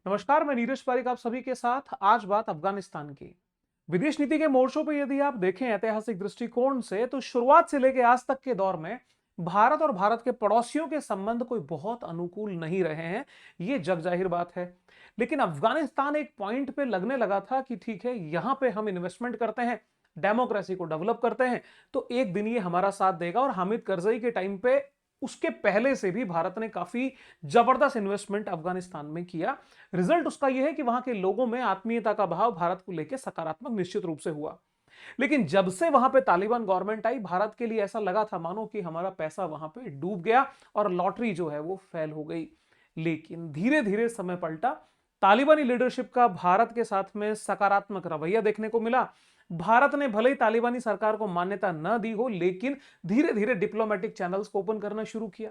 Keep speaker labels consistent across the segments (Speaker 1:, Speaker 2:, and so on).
Speaker 1: नमस्कार, मैं नीरज पारिक आप सभी के साथ। आज बात अफगानिस्तान की। विदेश नीति के मोर्चों पर यदि आप देखें ऐतिहासिक दृष्टिकोण से, तो शुरुआत से लेकर आज तक के दौर में भारत और भारत के पड़ोसियों के संबंध कोई बहुत अनुकूल नहीं रहे हैं। ये जग जाहिर बात है। लेकिन अफगानिस्तान एक पॉइंट पे लगने लगा था कि ठीक है, यहां पे हम इन्वेस्टमेंट करते हैं, डेमोक्रेसी को डेवलप करते हैं, तो एक दिन ये हमारा साथ देगा। और हामिद करजई के टाइम पे, उसके पहले से भी भारत ने काफी जबरदस्त इन्वेस्टमेंट अफगानिस्तान में किया। रिजल्ट उसका यह है कि वहां के लोगों में आत्मीयता का भाव भारत को लेकर सकारात्मक निश्चित रूप से हुआ। लेकिन जब से वहां पे तालिबान गवर्नमेंट आई, भारत के लिए ऐसा लगा था मानो कि हमारा पैसा वहां पे डूब गया और लॉटरी जो है वो फेल हो गई। लेकिन धीरे धीरे समय पलटा। तालिबानी लीडरशिप का भारत के साथ में सकारात्मक रवैया देखने को मिला। भारत ने भले ही तालिबानी सरकार को मान्यता न दी हो, लेकिन धीरे धीरे डिप्लोमेटिक चैनल्स को ओपन करना शुरू किया।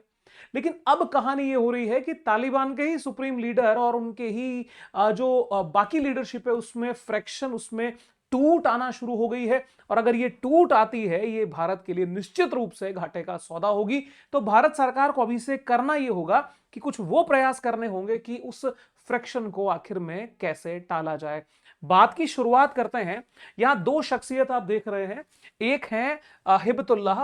Speaker 1: लेकिन अब कहानी ये हो रही है कि तालिबान के ही सुप्रीम लीडर और उनके ही जो बाकी लीडरशिप है, उसमें फ्रैक्शन, उसमें टूट आना शुरू हो गई है। और अगर ये टूट आती है, ये भारत के लिए निश्चित रूप से घाटे का सौदा होगी। तो भारत सरकार को अभी से करना ये होगा कि कुछ वो प्रयास करने होंगे कि उस फ्रैक्शन को आखिर में कैसे टाला जाए। बात की शुरुआत करते हैं। यहां दो शख्सियत आप देख रहे हैं। एक है हिबतुल्लाह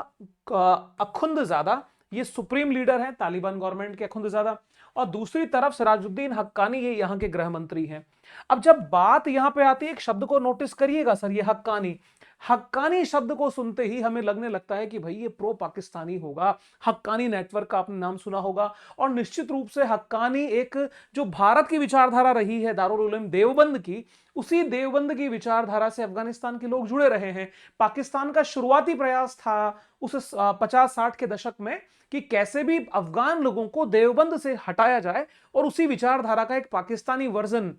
Speaker 1: अखुंदजादा, ये सुप्रीम लीडर हैं तालिबान गवर्नमेंट के, अखुंदजादा। और दूसरी तरफ सिराजुद्दीन हक्कानी, ये यहां के गृह मंत्री हैं। अब जब बात यहां पे आती है, एक शब्द को नोटिस करिएगा सर, ये हक्कानी। हक्कानी शब्द को सुनते ही हमें लगने लगता है कि भाई ये प्रो पाकिस्तानी होगा। हक्कानी नेटवर्क का आपने नाम सुना होगा। और निश्चित रूप से हक्कानी एक जो भारत की विचारधारा रही है, दारुल उलूम देवबंद की, उसी देवबंद की विचारधारा से अफगानिस्तान के लोग जुड़े रहे हैं। पाकिस्तान का शुरुआती प्रयास था उस 50-60 के दशक में कि कैसे भी अफगान लोगों को देवबंद से हटाया जाए और उसी विचारधारा का एक पाकिस्तानी वर्जन,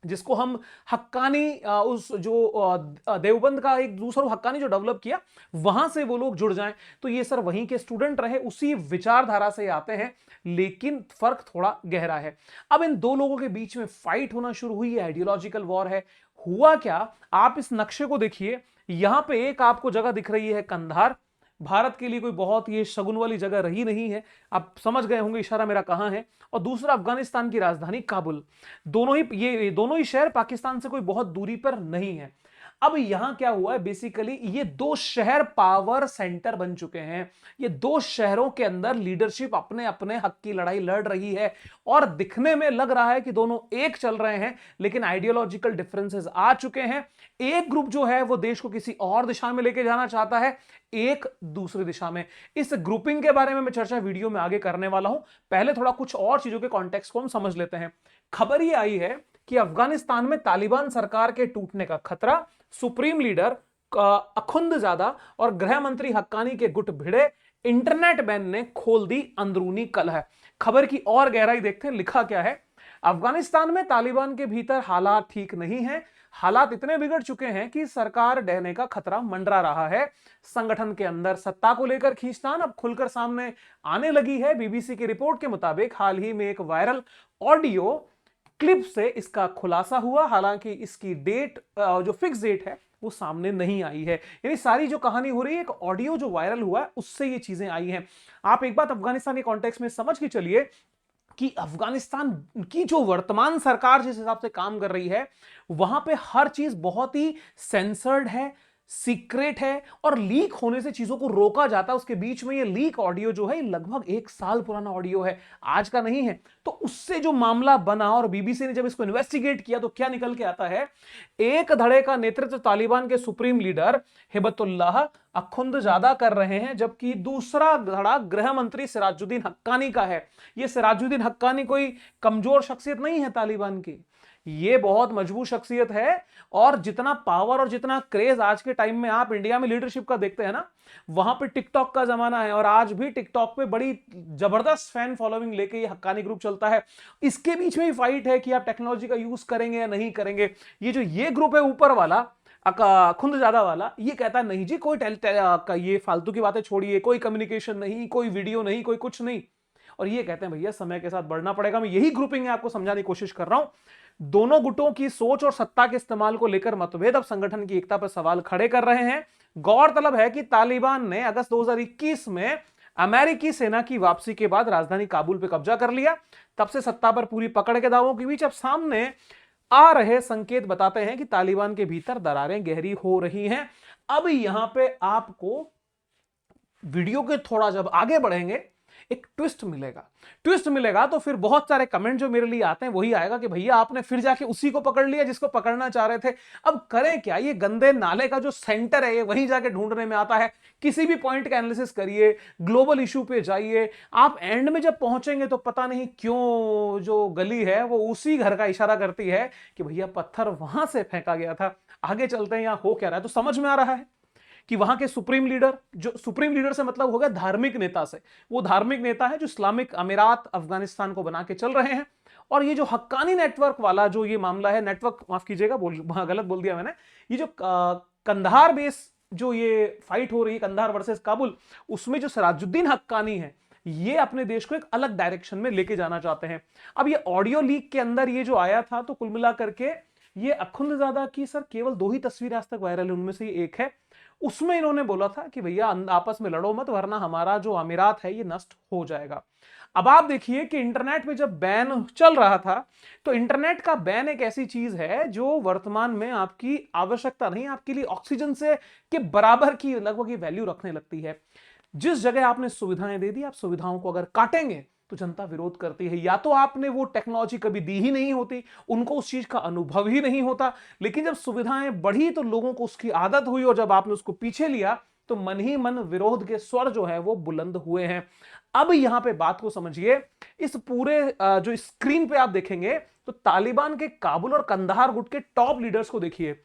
Speaker 1: जिसको हम हक्कानी, उस जो देवबंद का एक दूसरा हक्कानी जो डेवलप किया, वहां से वो लोग जुड़ जाएं। तो ये सर वहीं के स्टूडेंट रहे, उसी विचारधारा से आते हैं। लेकिन फर्क थोड़ा गहरा है। अब इन दो लोगों के बीच में फाइट होना शुरू हुई है, आइडियोलॉजिकल वॉर है। हुआ क्या, आप इस नक्शे को देखिए। यहां पे एक आपको जगह दिख रही है कंधार। भारत के लिए कोई बहुत ये शगुन वाली जगह रही नहीं है, आप समझ गए होंगे इशारा मेरा कहां है। और दूसरा अफगानिस्तान की राजधानी काबुल। दोनों ही शहर पाकिस्तान से कोई बहुत दूरी पर नहीं है। अब यहां क्या हुआ है, बेसिकली ये दो शहर पावर सेंटर बन चुके हैं। ये दो शहरों के अंदर लीडरशिप अपने अपने हक की लड़ाई लड़ रही है। और दिखने में लग रहा है कि दोनों एक चल रहे हैं, लेकिन आइडियोलॉजिकल डिफरेंसेस आ चुके हैं। एक ग्रुप जो है वो देश को किसी और दिशा में लेके जाना चाहता है, एक दूसरी दिशा में। इस ग्रुपिंग के बारे में मैं चर्चा वीडियो में आगे करने वाला हूं। पहले थोड़ा कुछ और चीजों के कॉन्टेक्स्ट को हम समझ लेते हैं। खबर ये आई है कि अफगानिस्तान में तालिबान सरकार के टूटने का खतरा, सुप्रीम लीडर अखुंदजादा और गृह मंत्री हक्कानी के गुट भिड़े, इंटरनेट बैन ने खोल दी अंदरूनी कलह। खबर की और गहराई देखते हैं, लिखा क्या है। अफगानिस्तान में तालिबान के भीतर हालात ठीक नहीं है। हालात इतने बिगड़ चुके हैं कि सरकार ढहने का खतरा मंडरा रहा है। संगठन के अंदर सत्ता को लेकर खींचतान अब खुलकर सामने आने लगी है। बीबीसी की रिपोर्ट के मुताबिक हाल ही में एक वायरल ऑडियो क्लिप से इसका खुलासा हुआ। हालांकि इसकी डेट, जो फिक्स डेट है, वो सामने नहीं आई है। यानी सारी जो कहानी हो रही है, एक ऑडियो जो वायरल हुआ है उससे ये चीजें आई हैं। आप एक बात अफगानिस्तान के कॉन्टेक्स्ट में समझ के चलिए कि अफगानिस्तान की जो वर्तमान सरकार जिस हिसाब से काम कर रही है, वहां पे हर चीज बहुत ही सेंसर्ड है, सीक्रेट है, और लीक होने से चीजों को रोका जाता है। उसके बीच में ये लीक ऑडियो जो है, लगभग 1 साल पुराना ऑडियो है, आज का नहीं है। तो उससे जो मामला बना और बीबीसी ने जब इसको इन्वेस्टिगेट किया, तो क्या निकल के आता है, एक धड़े का नेतृत्व तालिबान के सुप्रीम लीडर हिबतुल्लाह अखुंदजादा कर रहे हैं, जबकि दूसरा धड़ा गृह मंत्री सिराजुद्दीन हक्कानी का है। ये सिराजुद्दीन हक्कानी कोई कमजोर शख्सियत नहीं है तालिबान की, ये बहुत मजबूत शख्सियत है। और जितना पावर और जितना क्रेज आज के टाइम में आप इंडिया में लीडरशिप का देखते हैं ना, वहां पे टिकटॉक का जमाना है, और आज भी टिकटॉक पे बड़ी जबरदस्त फैन फॉलोइंग लेके ये हक्कानी ग्रुप चलता है। इसके बीच में ही फाइट है कि आप टेक्नोलॉजी का यूज करेंगे या नहीं करेंगे। ये ग्रुप है ऊपर वाला, खुंदजादा वाला, ये कहता है नहीं जी, ये फालतू की बातें छोड़िए, कोई कम्युनिकेशन नहीं, कोई वीडियो नहीं, कोई कुछ नहीं। और ये कहते हैं भैया समय के साथ बढ़ना पड़ेगा। मैं यही ग्रुपिंग है आपको समझाने की कोशिश कर रहा हूं। दोनों गुटों की सोच और सत्ता के इस्तेमाल को लेकर मतभेद अब संगठन की एकता पर सवाल खड़े कर रहे हैं। गौरतलब है कि तालिबान ने अगस्त 2021 में अमेरिकी सेना की वापसी के बाद राजधानी काबुल पे कब्जा कर लिया। तब से सत्ता पर पूरी पकड़ के दावों के बीच अब सामने आ रहे संकेत बताते हैं कि तालिबान के भीतर दरारें गहरी हो रही हैं। अब यहां पे आपको वीडियो के थोड़ा जब आगे बढ़ेंगे एक ट्विस्ट मिलेगा तो फिर बहुत सारे कमेंट जो मेरे लिए आते हैं वही आएगा कि भैया आपने फिर जाके उसी को पकड़ लिया जिसको पकड़ना चाह रहे थे। अब करें क्या, ये गंदे नाले का जो सेंटर है ये वहीं जाके ढूंढने में आता है। किसी भी पॉइंट का एनालिसिस करिए, ग्लोबल इशू पे जाइए, आप एंड में जब पहुंचेंगे तो पता नहीं क्यों जो गली है वो उसी घर का इशारा करती है कि भैया पत्थर वहां से फेंका गया था। आगे चलते हैं, यहां हो क्या रहा है तो समझ में आ रहा है कि वहां के सुप्रीम लीडर, जो सुप्रीम लीडर से मतलब होगा धार्मिक नेता से, वो धार्मिक नेता है जो इस्लामिक अमीरात अफगानिस्तान को बना के चल रहे हैं। और ये जो हक्कानी नेटवर्क वाला जो ये मामला है, नेटवर्क माफ कीजिएगा गलत बोल दिया मैंने, ये जो कंधार बेस जो ये फाइट हो रही है कंधार वर्सेस काबुल, उसमें जो सिराजुद्दीन हक्कानी है ये अपने देश को एक अलग डायरेक्शन में लेके जाना चाहते हैं। अब ये ऑडियो लीक के अंदर ये जो आया था तो कुल मिला करके ये अखुंदजादा की सर केवल 2 ही तस्वीरें आज तक वायरल है, उनमें से ये एक है। उसमें इन्होंने बोला था कि भैया आपस में लड़ो मत वरना हमारा जो अमीरात है ये नष्ट हो जाएगा। अब आप देखिए कि इंटरनेट पे जब बैन चल रहा था तो इंटरनेट का बैन एक ऐसी चीज है जो वर्तमान में आपकी आवश्यकता नहीं, आपके लिए ऑक्सीजन से के बराबर की लगभग ये वैल्यू रखने लगती है। जिस जगह आपने सुविधाएं दे दी, आप सुविधाओं को अगर काटेंगे तो जनता विरोध करती है। या तो आपने वो टेक्नोलॉजी कभी दी ही नहीं होती, उनको उस चीज का अनुभव ही नहीं होता, लेकिन जब सुविधाएं बढ़ी तो लोगों को उसकी आदत हुई और जब आपने उसको पीछे लिया तो मन ही मन विरोध के स्वर जो है वो बुलंद हुए हैं। अब यहां पे बात को समझिए, इस पूरे जो स्क्रीन पे आप देखेंगे तो तालिबान के काबुल और कंधार गुट के टॉप लीडर्स को देखिए।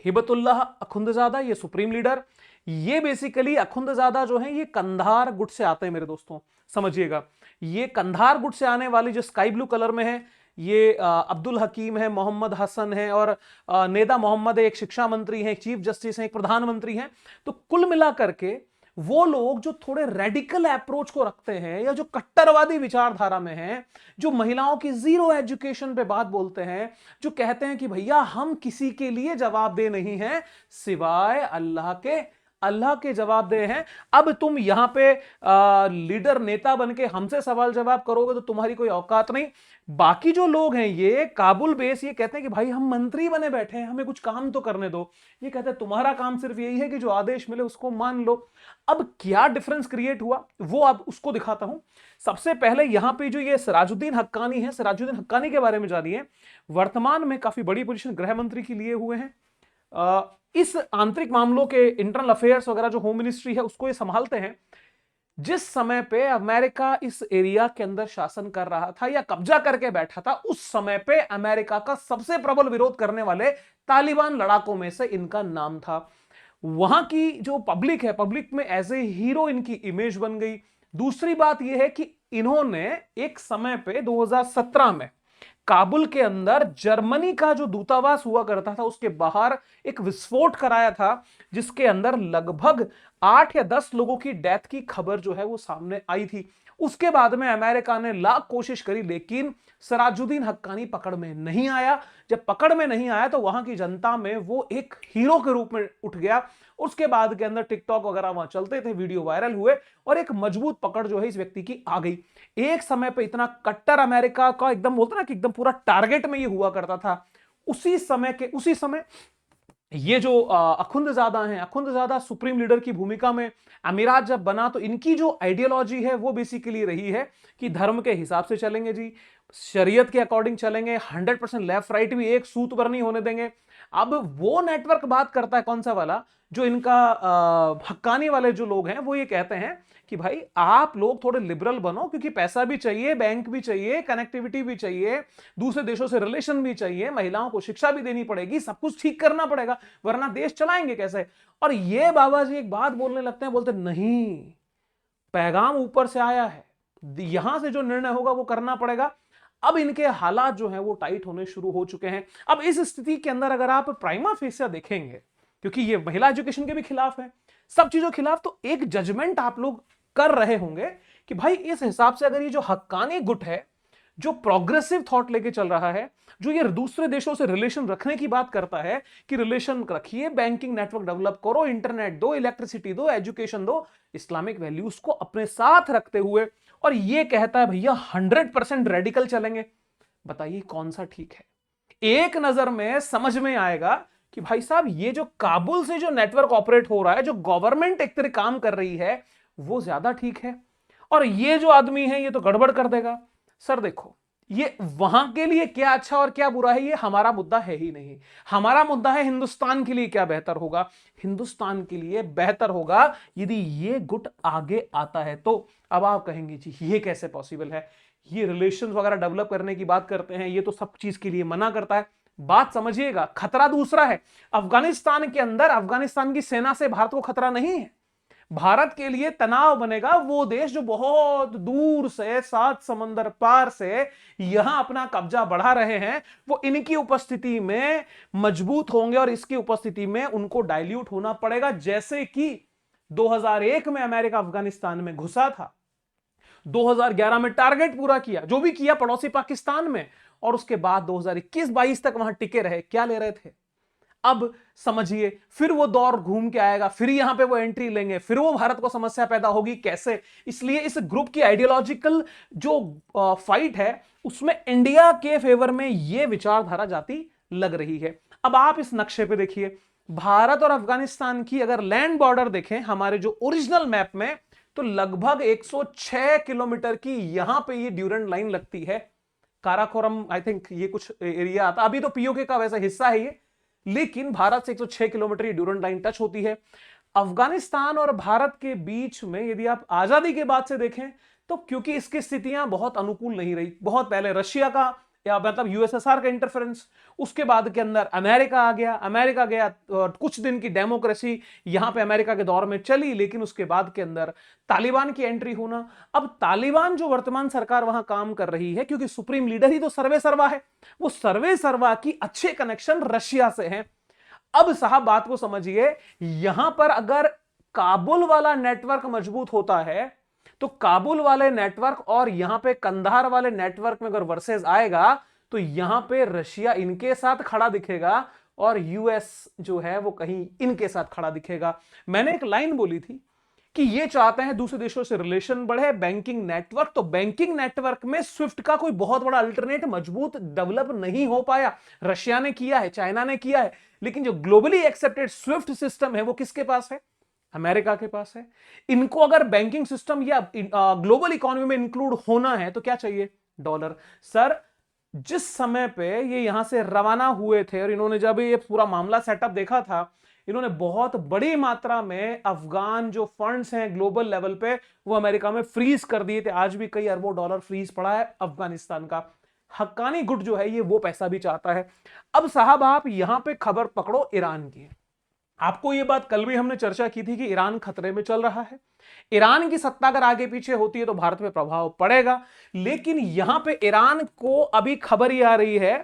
Speaker 1: हिबतुल्लाह अखुंदजादा ये सुप्रीम लीडर, ये बेसिकली अखुंदजादा जो है ये कंधार गुट से आते हैं मेरे दोस्तों, समझिएगा। ये कंधार गुट से आने वाली जो स्काई ब्लू कलर में है ये अब्दुल हकीम है, मोहम्मद हसन है और नेदा मोहम्मद है, एक शिक्षा मंत्री है, एक चीफ जस्टिस है, एक प्रधानमंत्री हैं। तो कुल मिलाकर के वो लोग जो थोड़े रेडिकल अप्रोच को रखते हैं या जो कट्टरवादी विचारधारा में हैं, जो महिलाओं की जीरो एजुकेशन पे बात बोलते हैं, जो कहते हैं कि भैया हम किसी के लिए जवाबदेह नहीं हैं सिवाय अल्लाह के जवाबदेह हैं। अब तुम यहां पे लीडर नेता बनके हमसे सवाल जवाब करोगे तो तुम्हारी कोई औकात नहीं। बाकी जो लोग हैं ये काबुल बेस ये कहते हैं कि भाई हम मंत्री बने बैठे हैं, हमें कुछ काम तो करने दो। ये कहते हैं तुम्हारा काम सिर्फ यही है कि जो आदेश मिले उसको मान लो। अब क्या डिफरेंस क्रिएट हुआ वो अब उसको दिखाता हूं। सबसे पहले यहां पे जो ये सिराजुद्दीन हक्कानी है, सिराजुद्दीन हक्कानी के बारे में जानिए। वर्तमान में काफी बड़ी पोजीशन गृह मंत्री की लिए हुए हैं। इस आंतरिक मामलों के इंटरनल अफेयर्स वगैरह जो होम मिनिस्ट्री है उसको ये संभालते हैं। जिस समय पे अमेरिका इस एरिया के अंदर शासन कर रहा था या कब्जा करके बैठा था, उस समय पे अमेरिका का सबसे प्रबल विरोध करने वाले तालिबान लड़ाकों में से इनका नाम था। वहां की जो पब्लिक है, पब्लिक में एज ए हीरो इनकी इमेज बन गई। दूसरी बात यह है कि इन्होंने एक समय पे 2017 में काबुल के अंदर जर्मनी का जो दूतावास हुआ करता था उसके बाहर एक विस्फोट कराया था, जिसके अंदर लगभग 8 या 10 लोगों की डेथ की खबर जो है वो सामने आई थी। उसके बाद में अमेरिका ने लाख कोशिश करी लेकिन सिराजुद्दीन हक्कानी पकड़ में नहीं आया। जब पकड़ में नहीं आया तो वहां की जनता में वो एक हीरो के रूप में उठ गया। उसके बाद के अंदर टिकटॉक वगैरह वहां चलते थे, वीडियो वायरल हुए और एक मजबूत पकड़ जो है इस व्यक्ति की आ गई। एक समय पे इतना कट्टर अमेरिका का एकदम बोलते ना कि एकदम पूरा टारगेट में ये हुआ करता था। उसी समय ये जो अखुंदजादा हैं, अखुंदजादा सुप्रीम लीडर की भूमिका में अमीरात जब बना तो इनकी जो आइडियोलॉजी है वो बेसिकली रही है कि धर्म के हिसाब से चलेंगे जी, शरीयत के अकॉर्डिंग चलेंगे, 100% लेफ्ट राइट भी एक सूत पर नहीं होने देंगे। अब वो नेटवर्क बात करता है कौन सा वाला, जो इनका हक्कानी वाले जो लोग हैं वो ये कहते हैं कि भाई आप लोग थोड़े लिबरल बनो क्योंकि पैसा भी चाहिए, बैंक भी चाहिए, कनेक्टिविटी भी चाहिए, दूसरे देशों से रिलेशन भी चाहिए, महिलाओं को शिक्षा भी देनी पड़ेगी, सब कुछ ठीक करना पड़ेगा वरना देश चलाएंगे कैसे। और ये बाबा जी एक बात बोलने लगते हैं, बोलते नहीं, पैगाम ऊपर से आया है, यहां से जो निर्णय होगा वो करना पड़ेगा। अब इनके हालात जो हैं वो टाइट होने शुरू हो चुके हैं। अब इस स्थिति के अंदर अगर आप प्राइमा फेसिया देखेंगे, क्योंकि ये महिला एजुकेशन के भी खिलाफ है, सब चीजों के खिलाफ, तो एक जजमेंट आप लोग कर रहे होंगे कि भाई इस हिसाब से अगर ये जो हक्कानी गुट है जो प्रोग्रेसिव थॉट लेके चल रहा है, जो ये दूसरे देशों से रिलेशन रखने की बात करता है कि रिलेशन रखिए, बैंकिंग नेटवर्क डेवलप करो, इंटरनेट दो, इलेक्ट्रिसिटी दो, एजुकेशन दो, इस्लामिक वैल्यूज को अपने साथ रखते हुए, और ये कहता है भैया 100% रेडिकल चलेंगे। बताइए कौन सा ठीक है? एक नजर में समझ में आएगा कि भाई साहब ये जो काबुल से जो नेटवर्क ऑपरेट हो रहा है, जो गवर्नमेंट एक तरह काम कर रही है, वो ज्यादा ठीक है, और ये जो आदमी है ये तो गड़बड़ कर देगा। सर देखो, ये वहां के लिए क्या अच्छा और क्या बुरा है ये हमारा मुद्दा है ही नहीं। हमारा मुद्दा है हिंदुस्तान के लिए क्या बेहतर होगा। हिंदुस्तान के लिए बेहतर होगा यदि ये गुट आगे आता है। तो अब आप कहेंगे जी ये कैसे पॉसिबल है, ये रिलेशंस वगैरह डेवलप करने की बात करते हैं, ये तो सब चीज के लिए मना करता है। बात समझिएगा, खतरा दूसरा है। अफगानिस्तान के अंदर अफगानिस्तान की सेना से भारत को खतरा नहीं है। भारत के लिए तनाव बनेगा वो देश जो बहुत दूर से, 7 समंदर पार से यहां अपना कब्जा बढ़ा रहे हैं, वो इनकी उपस्थिति में मजबूत होंगे और इसकी उपस्थिति में उनको डाइल्यूट होना पड़ेगा। जैसे कि 2001 में अमेरिका अफगानिस्तान में घुसा था, 2011 में टारगेट पूरा किया, जो भी किया पड़ोसी पाकिस्तान में, और उसके बाद 2021-22 तक वहां टिके रहे। क्या ले रहे थे? अब समझिए, फिर वो दौर घूम के आएगा, फिर यहां पे वो एंट्री लेंगे, फिर वो भारत को समस्या पैदा होगी। कैसे? इसलिए इस ग्रुप की आइडियोलॉजिकल जो फाइट है उसमें इंडिया के फेवर में ये विचारधारा जाती लग रही है। अब आप इस नक्शे पे देखिए, भारत और अफगानिस्तान की अगर लैंड बॉर्डर देखें हमारे जो ओरिजिनल मैप में, तो लगभग 106 किलोमीटर की यहां पे ये ड्यूरेंट लाइन लगती है। काराकोरम आई थिंक ये कुछ एरिया आता, अभी तो पीओके का वैसा हिस्सा है ये, लेकिन भारत से 106 किलोमीटर ये ड्यूरेंट लाइन टच होती है। अफगानिस्तान और भारत के बीच में यदि आप आजादी के बाद से देखें तो क्योंकि इसकी स्थितियां बहुत अनुकूल नहीं रही, बहुत पहले रशिया का या मतलब यूएसएसआर का इंटरफेरेंस, उसके बाद के अंदर अमेरिका आ गया, अमेरिका गया, कुछ दिन की डेमोक्रेसी यहां पे अमेरिका के दौर में चली, लेकिन उसके बाद के अंदर तालिबान की एंट्री होना। अब तालिबान जो वर्तमान सरकार वहां काम कर रही है, क्योंकि सुप्रीम लीडर ही तो सर्वे सर्वा है, वो सर्वे सर्वा की अच्छे कनेक्शन रशिया से हैं। अब साहब बात को समझिए, यहां पर अगर काबुल वाला नेटवर्क मजबूत होता है तो काबुल वाले नेटवर्क और यहां पे कंधार वाले नेटवर्क में अगर वर्सेस आएगा तो यहां पे रशिया इनके साथ खड़ा दिखेगा और यूएस जो है वो कहीं इनके साथ खड़ा दिखेगा। मैंने एक लाइन बोली थी कि ये चाहते हैं दूसरे देशों से रिलेशन बढ़े, बैंकिंग नेटवर्क, तो बैंकिंग नेटवर्क में स्विफ्ट का कोई बहुत बड़ा अल्टरनेट मजबूत डेवलप नहीं हो पाया। रशिया ने किया है, चाइना ने किया है, लेकिन जो ग्लोबली एक्सेप्टेड स्विफ्ट सिस्टम है वो किसके पास है? अमेरिका के पास है। इनको अगर बैंकिंग सिस्टम या ग्लोबल इकोनॉमी में इंक्लूड होना है तो क्या चाहिए? डॉलर। सर जिस समय पे ये यहां से रवाना हुए थे और इन्होंने जब ये पूरा मामला सेटअप देखा था, इन्होंने बहुत बड़ी मात्रा में अफगान जो फंड्स हैं ग्लोबल लेवल पे वो अमेरिका में फ्रीज कर दिए थे। आज भी कई अरबों डॉलर फ्रीज पड़ा है अफगानिस्तान का। हक्कानी गुट जो है ये वो पैसा भी चाहता है। अब साहब आप यहां पे खबर पकड़ो ईरान की। आपको यह बात कल भी हमने चर्चा की थी कि ईरान खतरे में चल रहा है। ईरान की सत्ता अगर आगे पीछे होती है तो भारत पे प्रभाव पड़ेगा, लेकिन यहां पे ईरान को अभी खबर ही आ रही है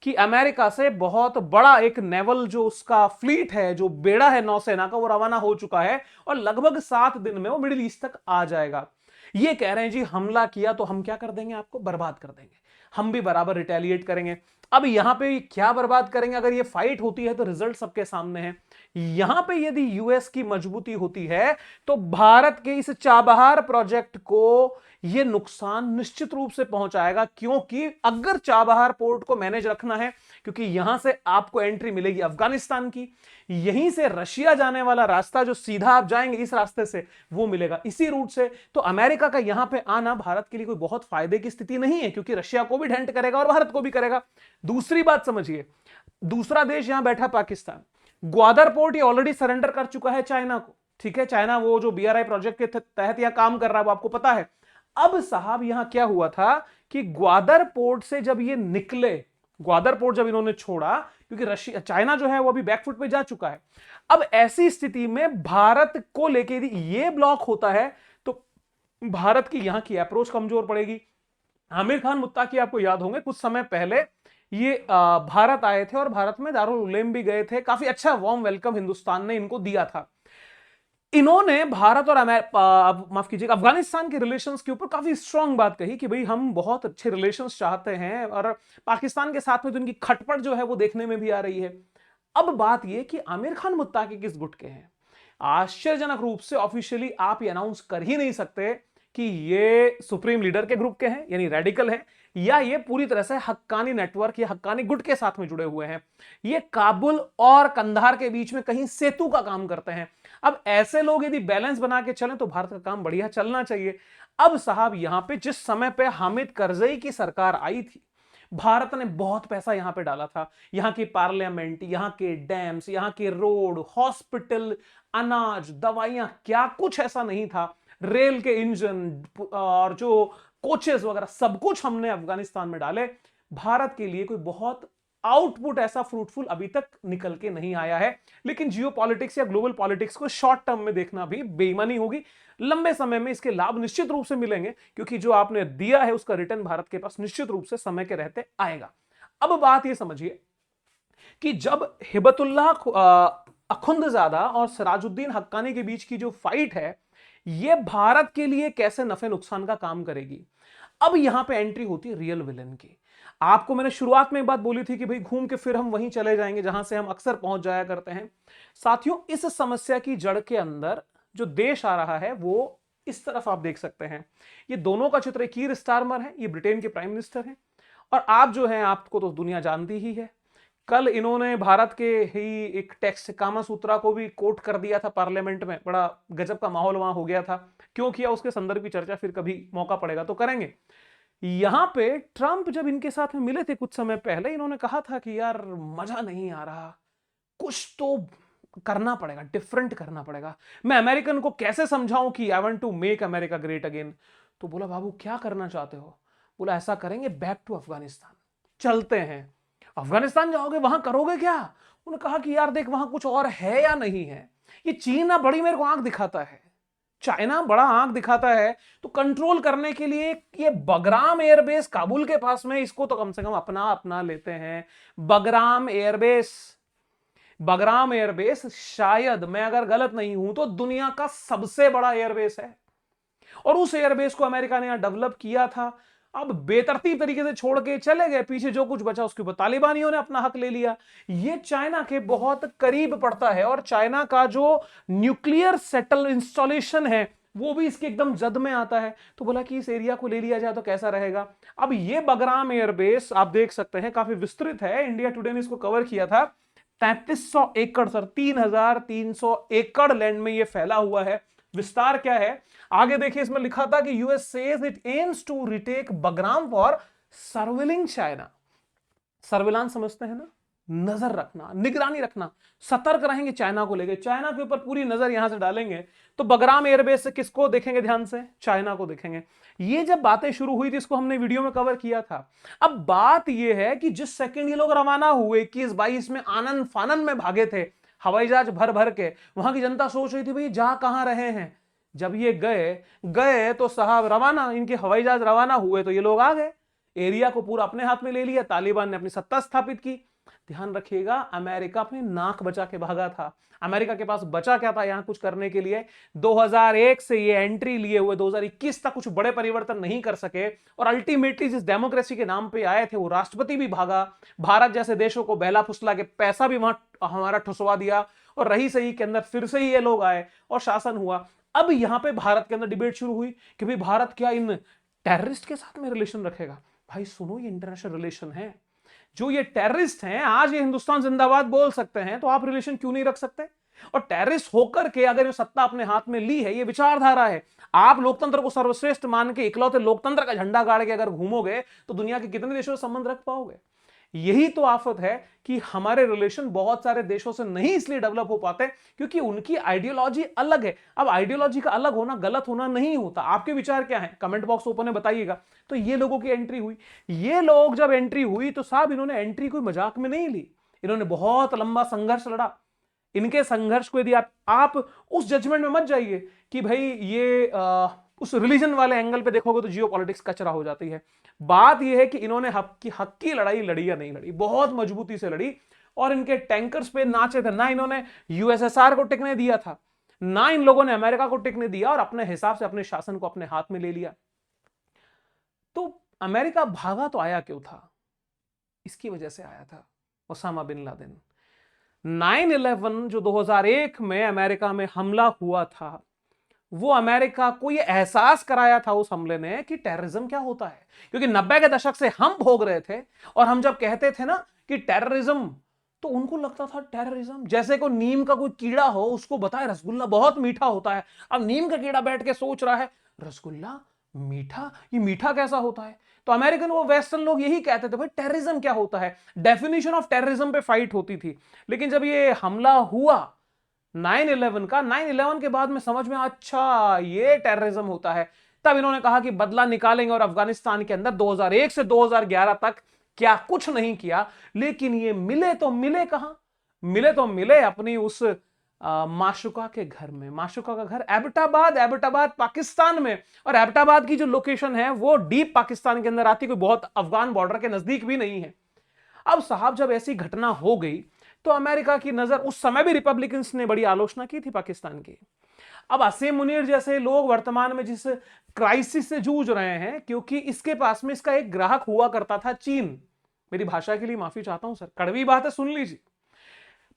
Speaker 1: कि अमेरिका से बहुत बड़ा एक नेवल जो उसका फ्लीट है, जो बेड़ा है नौसेना का, वो रवाना हो चुका है और लगभग 7 दिन में वो मिडिल ईस्ट तक आ जाएगा। ये कह रहे हैं जी हमला किया तो हम क्या कर देंगे, आपको बर्बाद कर देंगे, हम भी बराबर रिटेलिएट करेंगे। अब यहां पे क्या बर्बाद करेंगे? अगर ये फाइट होती है तो रिजल्ट सबके सामने है। यहां पे यदि यूएस की मजबूती होती है तो भारत के इस चाबहार प्रोजेक्ट को यह नुकसान निश्चित रूप से पहुंचाएगा, क्योंकि अगर चाबहार पोर्ट को मैनेज रखना है, क्योंकि यहां से आपको एंट्री मिलेगी अफगानिस्तान की, यहीं से रशिया जाने वाला रास्ता जो सीधा आप जाएंगे इस रास्ते से वो मिलेगा इसी रूट से, तो अमेरिका का यहां पे आना भारत के लिए कोई बहुत फायदे की स्थिति नहीं है, क्योंकि रशिया को भी ढंट करेगा और भारत को भी करेगा। दूसरी बात समझिए, दूसरा देश यहां बैठा पाकिस्तान, ग्वादर पोर्ट ये ऑलरेडी सरेंडर कर चुका है चाइना को, ठीक है, चाइना वो जो बीआरआई प्रोजेक्ट के तहत यहां काम कर रहा है वो आपको पता है। अब साहब यहां क्या हुआ था कि ग्वादर पोर्ट से जब ये निकले, ग्वादर पोर्ट जब इन्होंने छोड़ा, क्योंकि रशिया चाइना जो है वो अभी बैकफुट पे जा चुका है, अब ऐसी स्थिति में भारत को लेके यदि ये ब्लॉक होता है तो भारत की यहां की अप्रोच कमजोर पड़ेगी। आमिर खान मुत्ताकी आपको याद होंगे कुछ समय पहले ये भारत आए थे और भारत में दारुल उलूम भी गए थे, काफी अच्छा वार्म वेलकम हिंदुस्तान ने इनको दिया था। इन्होंने भारत और माफ कीजिएगा अफगानिस्तान के रिलेशंस के ऊपर काफी स्ट्रांग बात कही कि भाई हम बहुत अच्छे रिलेशंस चाहते हैं, और पाकिस्तान के साथ में तो इनकी खटपट जो है वो देखने में भी आ रही है। अब बात यह कि आमिर खान मुत्ता के किस गुट के हैं। आश्चर्यजनक रूप से ऑफिशियली आप ये अनाउंस कर ही नहीं सकते कि ये सुप्रीम लीडर के ग्रुप के हैं, यानी रेडिकल है, या ये पूरी तरह से हक्कानी नेटवर्क या हक्कानी गुट के साथ में जुड़े हुए हैं। ये काबुल और कंधार के बीच में कहीं सेतु का काम करते हैं। अब ऐसे लोग यदि बैलेंस बना के चलें तो भारत का काम बढ़िया चलना चाहिए। अब साहब यहां पे जिस समय पे हामिद करजई की सरकार आई थी, भारत ने बहुत पैसा यहां पे डाला था। यहां की पार्लियामेंट, यहां के डैम्स, यहां के रोड, हॉस्पिटल, अनाज, दवाइयां, क्या कुछ ऐसा नहीं था। रेल के इंजन और जो कोचेस वगैरह सब कुछ हमने अफगानिस्तान में डाले। भारत के लिए कोई बहुत आउटपुट ऐसा फ्रूटफुल अभी तक निकल के नहीं आया है। लेकिन जियो पॉलिटिक्स या ग्लोबल पॉलिटिक्स को शॉर्ट टर्म में देखना भी बेईमानी होगी। लंबे समय में इसके लाभ निश्चित रूप से मिलेंगे, क्योंकि जो आपने दिया है उसका रिटर्न भारत के पास निश्चित रूप से समय के रहते आएगा। अब बात यह समझिए कि जब हिबतुल्लाह अखुंदजादा और सिराजुद्दीन हक्कानी के बीच की जो फाइट है, यह भारत के लिए कैसे नफे नुकसान का काम करेगी। अब यहां पे एंट्री होती है रियल विलन की। आपको मैंने शुरुआत में एक बात बोली थी कि भाई घूम के फिर हम वहीं चले जाएंगे जहां से हम अक्सर पहुंच जाया करते हैं। साथियों, इस समस्या की जड़ के अंदर जो देश आ रहा है वो इस तरफ आप देख सकते हैं। ये दोनों का चित्र कीर स्टारमर है, ये ब्रिटेन के प्राइम मिनिस्टर हैं, और आप जो हैं आपको तो दुनिया जानती ही है। कल इन्होंने भारत के ही एक टेक्स्ट कामा सूत्रा को भी कोट कर दिया था पार्लियामेंट में। बड़ा गजब का माहौल वहां हो गया था। क्यों किया उसके संदर्भ की चर्चा फिर कभी मौका पड़ेगा तो करेंगे। यहां पे ट्रंप जब इनके साथ में मिले थे कुछ समय पहले, इन्होंने कहा था कि यार मजा नहीं आ रहा, कुछ तो करना पड़ेगा, डिफरेंट करना पड़ेगा। मैं अमेरिकन को कैसे समझाऊं कि I want to make America great again. तो बोला बाबू क्या करना चाहते हो। बोला ऐसा करेंगे, बैक टू अफगानिस्तान चलते हैं। अफगानिस्तान जाओगे, वहां करोगे क्या। उन्होंने कहा कि यार देख वहां कुछ और है या नहीं है। ये चीन ना बड़ी मेरे को आंख दिखाता है, चाइना बड़ा आंख दिखाता है, तो कंट्रोल करने के लिए ये बगराम एयरबेस काबुल के पास में, इसको तो कम से कम अपना अपना लेते हैं। बगराम एयरबेस, बगराम एयरबेस शायद मैं अगर गलत नहीं हूं तो दुनिया का सबसे बड़ा एयरबेस है, और उस एयरबेस को अमेरिका ने यहां डेवलप किया था। अब बेतरतीब तरीके से छोड़ के चले गए, पीछे जो कुछ बचा उसके ऊपर तालिबानियों ने अपना हक ले लिया। ये चाइना के बहुत करीब पड़ता है, और चाइना का जो न्यूक्लियर सेटल इंस्टॉलेशन है वो भी इसके एकदम जद में आता है। तो बोला कि इस एरिया को ले लिया जाए तो कैसा रहेगा। अब ये बगराम एयरबेस आप देख सकते हैं काफी विस्तृत है, इंडिया टुडे ने इसको कवर किया था। 3300 एकड़ सर, 3300 एकड़ लैंड में ये फैला हुआ है। विस्तार क्या है आगे देखिए, इसमें लिखा था कि US says it aims to retake Bagram for surveilling China. Surveillance समझते हैं ना, नजर रखना, निगरानी रखना, सतर्क रहेंगे चाइना को लेकर, चाइना के ऊपर पूरी नजर यहां से डालेंगे। तो बगराम एयरबेस से किसको देखेंगे ध्यान से, चाइना को देखेंगे। ये जब बातें शुरू हुई थी इसको हमने वीडियो में कवर किया था। अब बात यह है कि जिस सेकंड ये लोग रवाना हुए 21-22 में आनंद फानन में भागे थे हवाई जहाज भर भर के, वहां की जनता सोच रही थी भाई जा कहां रहे हैं। जब ये गए गए तो साहब रवाना, इनके हवाई जहाज रवाना हुए तो ये लोग आ गए, एरिया को पूरा अपने हाथ में ले लिया, तालिबान ने अपनी सत्ता स्थापित की। ध्यान रखिएगा अमेरिका अपनी नाक बचा के भागा था। अमेरिका के पास बचा क्या था यहां कुछ करने के लिए। 2001 से ये एंट्री लिए हुए 2021 तक कुछ बड़े परिवर्तन नहीं कर सके, और अल्टीमेटली जिस डेमोक्रेसी के नाम पे आए थे वो राष्ट्रपति भी भागा, भारत जैसे देशों को बहला फुसला के पैसा भी वहां हमारा ठुसवा दिया, और रही सही के अंदर फिर से ही ये लोग आए और शासन हुआ। अब यहां पे भारत के अंदर डिबेट शुरू हुई कि भाई भारत क्या इन टेररिस्ट के साथ में रिलेशन रखेगा। भाई सुनो, ये इंटरनेशनल रिलेशन है। जो ये टेररिस्ट हैं, आज ये हिंदुस्तान जिंदाबाद बोल सकते हैं, तो आप रिलेशन क्यों नहीं रख सकते। और टेररिस्ट होकर के अगर ये सत्ता अपने हाथ में ली है, ये विचारधारा है, आप लोकतंत्र को सर्वश्रेष्ठ मान के इकलौते लोकतंत्र का झंडा गाड़ के अगर घूमोगे तो दुनिया के कितने देशों से संबंध रख पाओगे। यही तो आफत है कि हमारे रिलेशन बहुत सारे देशों से नहीं इसलिए डेवलप हो पाते क्योंकि उनकी आइडियोलॉजी अलग है। अब आइडियोलॉजी का अलग होना गलत होना नहीं होता। आपके विचार क्या है कमेंट बॉक्स ओपन है, बताइएगा। तो ये लोगों की एंट्री हुई, ये लोग जब एंट्री हुई तो साहब इन्होंने एंट्री कोई मजाक में नहीं ली, इन्होंने बहुत लंबा संघर्ष लड़ा। इनके संघर्ष को यदि आप उस जजमेंट में मत जाइए कि भाई ये उस रिलीजन वाले एंगल पे देखोगे तो जियो पॉलिटिक्स कचरा हो जाती है। बात यह है कि इन्होंने हक की लड़ाई लड़ी या नहीं लड़ी, बहुत मजबूती से लड़ी, और इनके टैंकर्स पे नाचे थे ना। इन्होंने यूएसएसआर को टिकने दिया था, ना इन लोगों ने अमेरिका को टिकने दिया और अपने हिसाब से अपने शासन को अपने हाथ में ले लिया। तो अमेरिका भागा तो आया क्यों था? इसकी वजह से आया था ओसामा बिन लादेन। 9/11 जो 2001 में अमेरिका में हमला हुआ था, वो अमेरिका को ये एहसास कराया था उस हमले ने कि टेररिज्म क्या होता है। क्योंकि 90 के दशक से हम भोग रहे थे, और हम जब कहते थे ना कि टेररिज्म, तो उनको लगता था टेररिज्म जैसे को नीम का कोई कीड़ा हो, उसको बताए रसगुल्ला बहुत मीठा होता है। अब नीम का कीड़ा बैठ के सोच रहा है रसगुल्ला मीठा, ये मीठा कैसा होता है? तो अमेरिकन वो वेस्टर्न लोग यही कहते थे भाई टेररिज्म क्या होता है, डेफिनेशन ऑफ टेररिज्म पे फाइट होती थी। लेकिन जब ये हमला हुआ 9/11 का, 9/11 के बाद में समझ में अच्छा ये टेररिज्म होता है। तब इन्होंने कहा कि बदला निकालेंगे, और अफगानिस्तान के अंदर 2001 से 2011 तक क्या कुछ नहीं किया। लेकिन ये मिले तो मिले कहां? मिले तो मिले अपनी उस माशुका के घर में। माशुका का घर एबटाबाद, एबटाबाद पाकिस्तान में। और एबटाबाद की जो लोकेशन है वो डीप पाकिस्तान के अंदर आती, कोई बहुत अफगान बॉर्डर के नजदीक भी नहीं है। अब साहब जब ऐसी घटना हो गई तो अमेरिका की नजर, उस समय भी रिपब्लिकन्स ने बड़ी आलोचना की थी पाकिस्तान की। अब असीम मुनीर जैसे लोग वर्तमान में जिस क्राइसिस से जूझ रहे हैं, क्योंकि इसके पास में इसका एक ग्राहक हुआ करता था चीन। मेरी भाषा के लिए माफी चाहता हूं सर, कड़वी बात है, सुन लीजिए।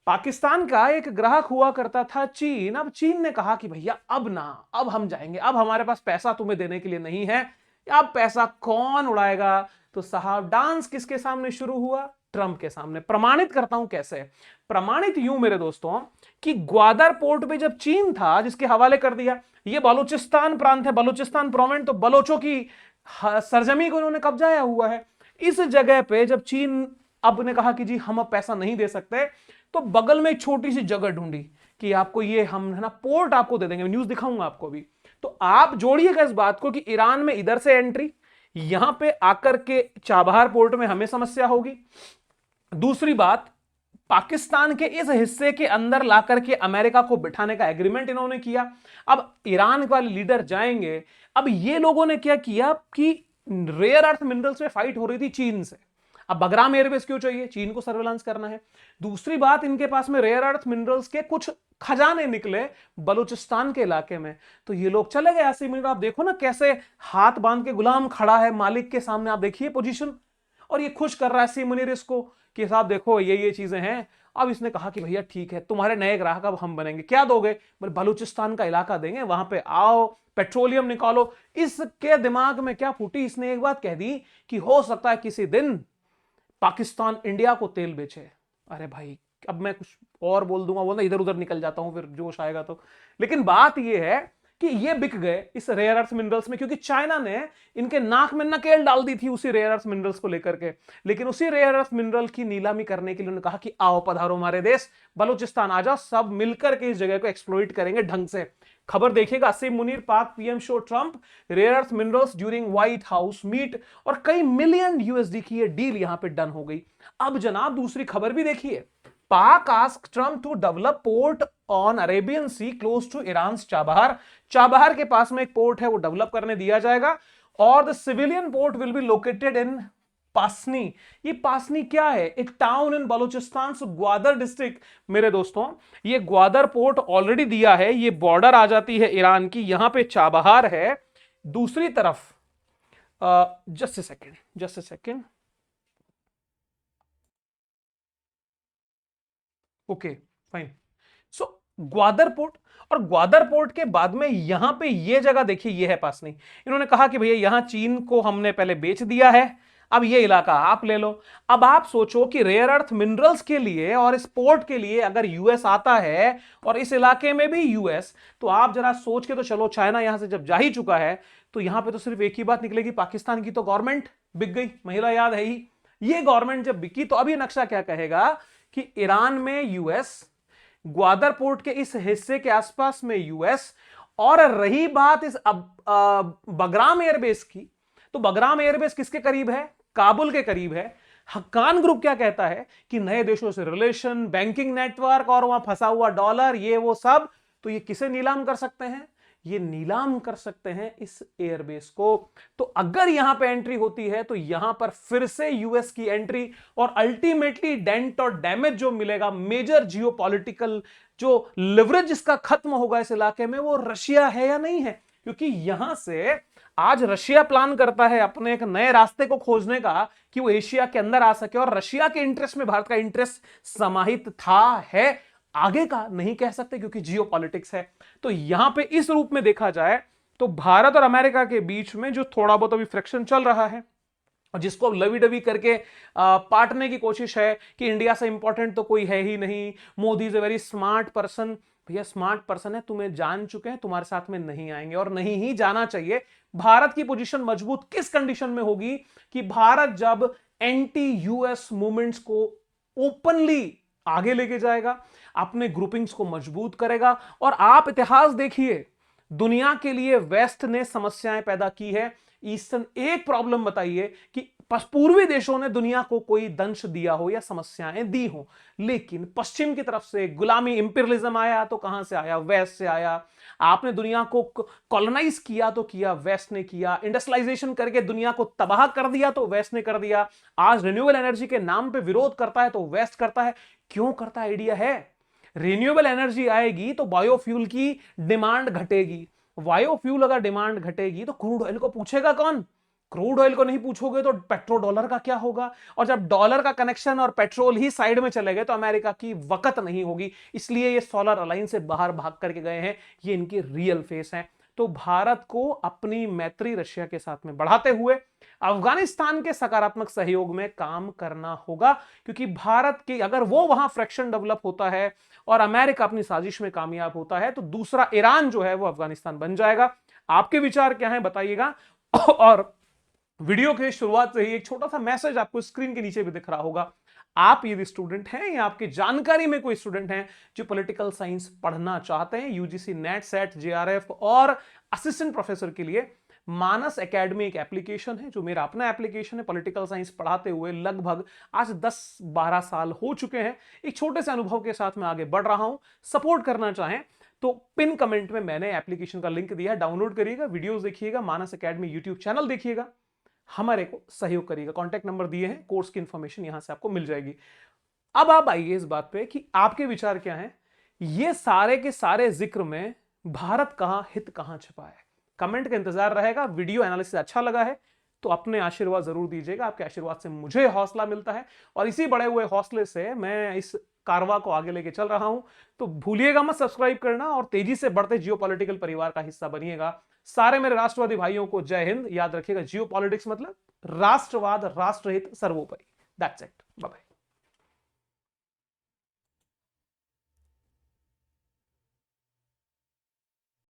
Speaker 1: पाकिस्तान का एक ग्राहक हुआ करता था चीन। अब चीन ने कहा कि भैया अब ना, अब हम जाएंगे, अब हमारे पास पैसा तुम्हें देने के लिए नहीं है। अब पैसा कौन उड़ाएगा? तो साहब डांस किसके सामने शुरू हुआ? ट्रंप के सामने। प्रमाणित करता हूं कैसे। प्रमाणित यूं मेरे दोस्तों कि ग्वादर पोर्ट पे जब चीन था, जिसके हवाले कर दिया, ये बलूचिस्तान प्रांत है, बलूचिस्तान प्रोविंस, तो बलोचों की सरजमी को इन्होंने कब्जाया हुआ है। इस जगह पे जब चीन अब ने कहा कि जी हम अब पैसा नहीं दे सकते, तो बगल में एक छोटी सी जगह ढूंढी कि आपको ये हम है ना पोर्ट आपको दे देंगे, न्यूज दिखाऊंगा आपको भी। तो आप जोड़िएगा इस बात को कि ईरान में इधर से एंट्री, यहां पे आकर के चाबहार पोर्ट में हमें समस्या होगी। दूसरी बात, पाकिस्तान के इस हिस्से के अंदर लाकर के अमेरिका को बिठाने का एग्रीमेंट इन्होंने किया। अब ईरान वाले लीडर जाएंगे। अब ये लोगों ने क्या किया कि रेयर अर्थ मिनरल्स में फाइट हो रही थी चीन से। अब बगराम एयरबेस क्यों चाहिए? चीन को सर्वेलांस करना है। दूसरी बात, इनके पास में रेयर अर्थ मिनरल्स के कुछ खजाने निकले बलूचिस्तान के इलाके में। तो ये लोग चले गए। ऐसे मिनट आप देखो ना कैसे हाथ बांध के गुलाम खड़ा है मालिक के सामने, आप देखिए पोजीशन। और ये खुश कर रहा है सी मुनीर इसको कि साहब देखो ये चीजें हैं। अब इसने कहा कि भैया ठीक है, तुम्हारे नए ग्राहक अब हम बनेंगे। क्या दोगे? बोले बलूचिस्तान का इलाका देंगे, वहां पे आओ, पेट्रोलियम निकालो। इसके दिमाग में क्या फूटी, इसने एक बात कह दी कि हो सकता है किसी दिन पाकिस्तान इंडिया को तेल बेचे। अरे भाई अब मैं कुछ और बोल दूंगा, वो ना इधर उधर निकल जाता हूं फिर जोश आएगा तो। लेकिन बात यह है कि ये बिक गए इस रेयर अर्थ मिनरल्स में, क्योंकि चाइना ने इनके नाक में नकेल डाल दी थी उसी रेयर अर्थ मिनरल्स को लेकर के। लेकिन उसी रेयर अर्थ मिनरल की नीलामी करने के लिए उन्होंने कहा कि आओ पधारो हमारे देश, बलूचिस्तान आ जाओ, सब मिलकर के इस जगह को एक्सप्लॉइट करेंगे ढंग से। खबर देखिएगा, Asim Munir Pak PM show Trump rare earth minerals during White House meet, और कई मिलियन यूएसडी की ये डील यहां पे डन हो गई। अब जनाब दूसरी खबर भी देखिए, Pak ask Trump to develop port on Arabian Sea close to Iran Chabahar. Chabahar के पास में एक पोर्ट है, वो डेवलप करने दिया जाएगा। और the civilian port will be located in Pasni. ये पासनी क्या है? एक town in Balochistan, Gwadar district. मेरे दोस्तों ये ग्वादर पोर्ट ऑलरेडी दिया है, ये बॉर्डर आ जाती है ईरान की, यहां पे चाबहार है दूसरी तरफ। Just a second. Okay fine. So Gwadar port, और ग्वादर पोर्ट के बाद में यहां पे ये जगह देखिए, ये है पास नहीं। इन्होंने कहा कि भैया यहां चीन को हमने पहले बेच दिया है, अब ये इलाका आप ले लो। अब आप सोचो कि रेयर अर्थ मिनरल्स के लिए और इस पोर्ट के लिए अगर यूएस आता है और इस इलाके में भी यूएस, तो आप जरा सोच के तो चलो, चाइना यहां से जब जा ही चुका है तो यहां पे तो सिर्फ एक ही बात निकलेगी, पाकिस्तान की तो गवर्नमेंट बिक गई, महिला याद है ही। ये गवर्नमेंट जब बिकी तो अब ये नक्शा क्या कहेगा कि ईरान में यूएस, ग्वादर पोर्ट के इस हिस्से के आसपास में यूएस। और रही बात इस बगराम एयरबेस की, तो बगराम एयरबेस किसके करीब है? काबुल के करीब है। हक्कान ग्रुप क्या कहता है कि नए देशों से रिलेशन, बैंकिंग नेटवर्क और वहां फंसा हुआ डॉलर, ये वो सब, तो ये किसे नीलाम कर सकते हैं? ये नीलाम कर सकते हैं इस एयरबेस को। तो अगर यहां पे एंट्री होती है तो यहां पर फिर से यूएस की एंट्री, और अल्टीमेटली डेंट और डैमेज जो मिलेगा, मेजर जियोपॉलिटिकल जो लिवरेज इसका खत्म होगा इस इलाके में, वो रशिया है या नहीं है। क्योंकि यहां से आज रशिया प्लान करता है अपने एक नए रास्ते को खोजने का कि वो एशिया के अंदर आ सके, और रशिया के इंटरेस्ट में भारत का इंटरेस्ट समाहित था, है, आगे का नहीं कह सकते क्योंकि जियो पॉलिटिक्स है। तो यहां पे इस रूप में देखा जाए तो भारत और अमेरिका के बीच में जो थोड़ा बहुत अभी फ्रिक्शन चल रहा है, और जिसको लवी डवी करके पाटने की कोशिश है कि इंडिया से इंपॉर्टेंट तो कोई है ही नहीं, Modi is a very smart person. भैया स्मार्ट पर्सन है, तुम्हें जान चुके हैं, तुम्हारे साथ में नहीं आएंगे और नहीं ही जाना चाहिए। भारत की पोजीशन मजबूत किस कंडीशन में होगी कि भारत जब एंटी यूएस मूवमेंट्स को ओपनली आगे लेके जाएगा, अपने ग्रुपिंग्स को मजबूत करेगा। और आप इतिहास देखिए, दुनिया के लिए वेस्ट ने समस्याएं पैदा की है। ईस्टर्न, एक प्रॉब्लम बताइए कि पूर्वी देशों ने दुनिया को कोई दंश दिया हो या समस्याएं दी हो, लेकिन पश्चिम की तरफ से गुलामी इंपीरियलिज्म आया तो कहां से आया? वेस्ट से आया। आपने दुनिया को कॉलोनाइज किया तो किया वेस्ट ने किया, इंडस्ट्रियलाइजेशन करके दुनिया को तबाह कर दिया तो वेस्ट ने कर दिया। आज रिन्यूएबल एनर्जी के नाम पे विरोध करता है तो वेस्ट करता है। क्यों करता है? आइडिया है, रिन्यूएबल एनर्जी आएगी तो बायोफ्यूल की डिमांड घटेगी। बायोफ्यूल अगर डिमांड घटेगी तो क्रूड ऑयल को पूछेगा कौन? क्रूड ऑयल को नहीं पूछोगे तो पेट्रो डॉलर का क्या होगा? और जब डॉलर का कनेक्शन और पेट्रोल ही साइड में चले गए तो अमेरिका की वकत नहीं होगी। इसलिए ये सोलर अलायंस से बाहर भाग करके गए हैं, ये इनकी रियल फेस है। तो भारत को अपनी मैत्री रशिया के साथ में बढ़ाते हुए अफगानिस्तान के सकारात्मक सहयोग में काम करना होगा, क्योंकि भारत के अगर वो वहां फ्रैक्शन डेवलप होता है और अमेरिका अपनी साजिश में कामयाब होता है तो दूसरा ईरान जो है वो अफगानिस्तान बन जाएगा। आपके विचार क्या है बताइएगा। और वीडियो के शुरुआत से ही एक छोटा सा मैसेज आपको स्क्रीन के नीचे भी दिख रहा होगा। आप यदि स्टूडेंट हैं या आपकी जानकारी में कोई स्टूडेंट हैं जो पॉलिटिकल साइंस पढ़ना चाहते हैं, यूजीसी नेट सेट जेआरएफ और असिस्टेंट प्रोफेसर के लिए, मानस एकेडमी एक एप्लीकेशन है जो मेरा अपना एप्लीकेशन है। पॉलिटिकल साइंस पढ़ाते हुए लगभग आज 10-12 साल हो चुके हैं। एक छोटे से अनुभव के साथ मैं आगे बढ़ रहा हूं। सपोर्ट करना चाहें तो पिन कमेंट में मैंने एप्लीकेशन का लिंक दिया है, डाउनलोड करिएगा, वीडियोस देखिएगा, मानस एकेडमी यूट्यूब चैनल देखिएगा, हमारे को सहयोग करिएगा। कॉन्टैक्ट नंबर दिए हैं, कोर्स की इंफॉर्मेशन यहां से आपको मिल जाएगी। अब आप आइए इस बात पे कि आपके विचार क्या हैं। ये सारे के सारे जिक्र में भारत कहां, हित कहां छिपा है? कमेंट का इंतजार रहेगा। वीडियो एनालिसिस अच्छा लगा है तो अपने आशीर्वाद जरूर दीजिएगा। आपके आशीर्वाद से मुझे हौसला मिलता है और इसी बढ़े हुए हौसले से मैं इस कारवा को आगे लेके चल रहा हूं। तो भूलिएगा मत सब्सक्राइब करना और तेजी से बढ़ते जियोपॉलिटिकल परिवार का हिस्सा बनिएगा। सारे मेरे राष्ट्रवादी भाइयों को जय हिंद। याद रखिएगा, जियोपॉलिटिक्स मतलब राष्ट्रवाद, राष्ट्रहित सर्वोपरि। That's it, bye bye.